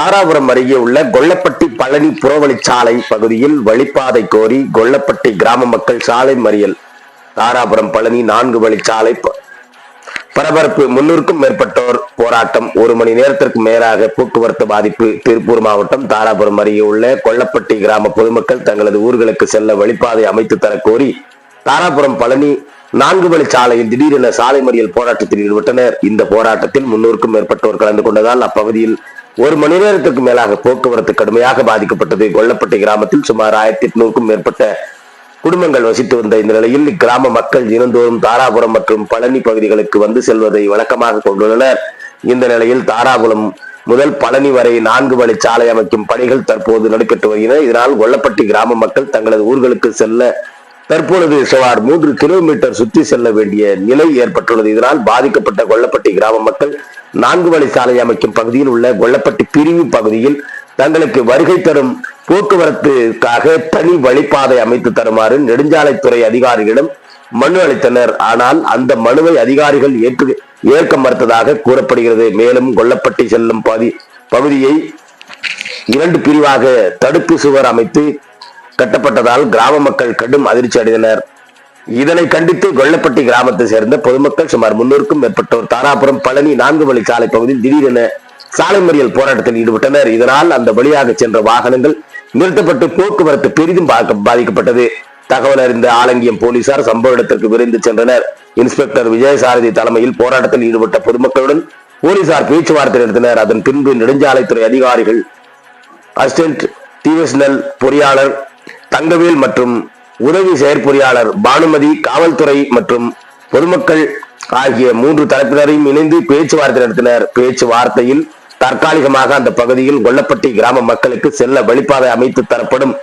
தாராபுரம் அருகே உள்ள கொல்லப்பட்டி பழனி புறவழிச்சாலை பகுதியில் வழிப்பாதை கோரி கொல்லப்பட்டி கிராம மக்கள் சாலை மறியல். தாராபுரம் பழனி 4 வழிச்சாலை பரபரப்பு. 300க்கும் மேற்பட்டோர் போராட்டம். 1 மணி நேரத்திற்கு மேலாக போக்குவரத்து பாதிப்பு. திருப்பூர் மாவட்டம் தாராபுரம் அருகே உள்ள கொல்லப்பட்டி கிராம பொதுமக்கள் தங்களது ஊர்களுக்கு செல்ல வழிப்பாதை அமைத்து தர கோரி தாராபுரம் பழனி 4 வழிச்சாலையில் திடீரென சாலை மறியல் போராட்டத்தில் ஈடுபட்டனர். இந்த போராட்டத்தில் 300க்கும் மேற்பட்டோர் கலந்து கொண்டதால் அப்பகுதியில் 1 மணி நேரத்திற்கு மேலாக போக்குவரத்து கடுமையாக பாதிக்கப்பட்டது. கொல்லப்பட்டி கிராமத்தில் சுமார் 1800க்கும் மேற்பட்ட குடும்பங்கள் வசித்து வந்த இந்த நிலையில் இக்கிராம மக்கள் தினந்தோறும் தாராபுரம் மற்றும் பழனி பகுதிகளுக்கு வந்து செல்வதை வழக்கமாக கொண்டுள்ளனர். இந்த நிலையில் தாராபுரம் முதல் பழனி வரை 4 வழி சாலை அமைக்கும் பணிகள் தற்போது நடைபெற்று வருகின்றன. இதனால் கொல்லப்பட்டி கிராம மக்கள் தங்களது ஊர்களுக்கு செல்ல தற்பொழுது சுமார் 3 கிலோமீட்டர் சுற்றி செல்ல வேண்டிய நிலை ஏற்பட்டுள்ளது. இதனால் பாதிக்கப்பட்ட கொல்லப்பட்டி கிராம மக்கள் 4 வழி சாலை அமைக்கும் பகுதியில் உள்ள கொல்லப்பட்டி பிரிவு பகுதியில் தங்களுக்கு வருகை தரும் போக்குவரத்துக்காக தனி வழிப்பாதை அமைத்து தருமாறு நெடுஞ்சாலைத்துறை அதிகாரிகளிடம் மனு அளித்தனர். ஆனால் அந்த மனுவை அதிகாரிகள் ஏற்க மறுத்ததாக கூறப்படுகிறது. மேலும் கொல்லப்பட்டி செல்லும் பகுதியை 2 பிரிவாக தடுப்பு சுவர் அமைத்து கட்டப்பட்டதால் கிராம மக்கள் கடும் அதிர்ச்சி அடைந்தனர். இதனை கண்டித்து கொல்லப்பட்டி கிராமத்தை சேர்ந்த பொதுமக்கள் சுமார் 300க்கும் மேற்பட்டோர் தாராபுரம் பழனி 4 வழி சாலை பகுதியில் திடீரென சாலை மறியல் போராட்டத்தில் ஈடுபட்டனர். இதனால் அந்த வழியாக சென்ற வாகனங்கள் நிறுத்தப்பட்டு போக்குவரத்து பெரிதும் பாதிக்கப்பட்டது. தகவல் அறிந்த ஆலங்கியம் போலீசார் சம்பவ இடத்திற்கு விரைந்து சென்றனர். இன்ஸ்பெக்டர் விஜயசாரதி தலைமையில் போராட்டத்தில் ஈடுபட்ட பொதுமக்களுடன் போலீசார் பேச்சுவார்த்தை நடத்தினர். அதன் பின்பு நெடுஞ்சாலைத்துறை அதிகாரிகள் அசிஸ்டன்ட் டிவிஷனல் பொறியாளர் தங்கவேல் மற்றும் உதவி செயற்பொறியாளர் பானுமதி, காவல்துறை மற்றும் பொதுமக்கள் ஆகிய 3 தரப்பினரையும் இணைந்து பேச்சுவார்த்தை நடத்தினர். பேச்சுவார்த்தையில் தற்காலிகமாக அந்த பகுதியில் கொல்லப்பட்டி கிராம மக்களுக்கு செல்ல வழிப்பாதை அமைத்து தரப்படும்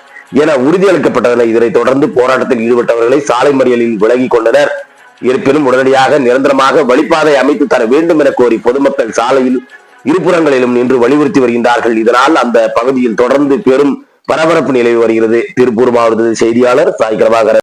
என உறுதியளிக்கப்பட்டது. இதனைத் தொடர்ந்து போராட்டத்தில் ஈடுபட்டவர்களை சாலை மறியலில் விலகிக் கொண்டனர். இருப்பினும் உடனடியாக நிரந்தரமாக வழிப்பாதை அமைத்து தர வேண்டும் என கோரி பொதுமக்கள் சாலையில் இருபுறங்களிலும் நின்று வலியுறுத்தி வருகின்றார்கள். இதனால் அந்த பகுதியில் தொடர்ந்து பெரும் பரபரப்பு நிலவி வருகிறது. திருப்பூர் மாவட்ட செய்தியாளர் சாய் கிருபாகரன்.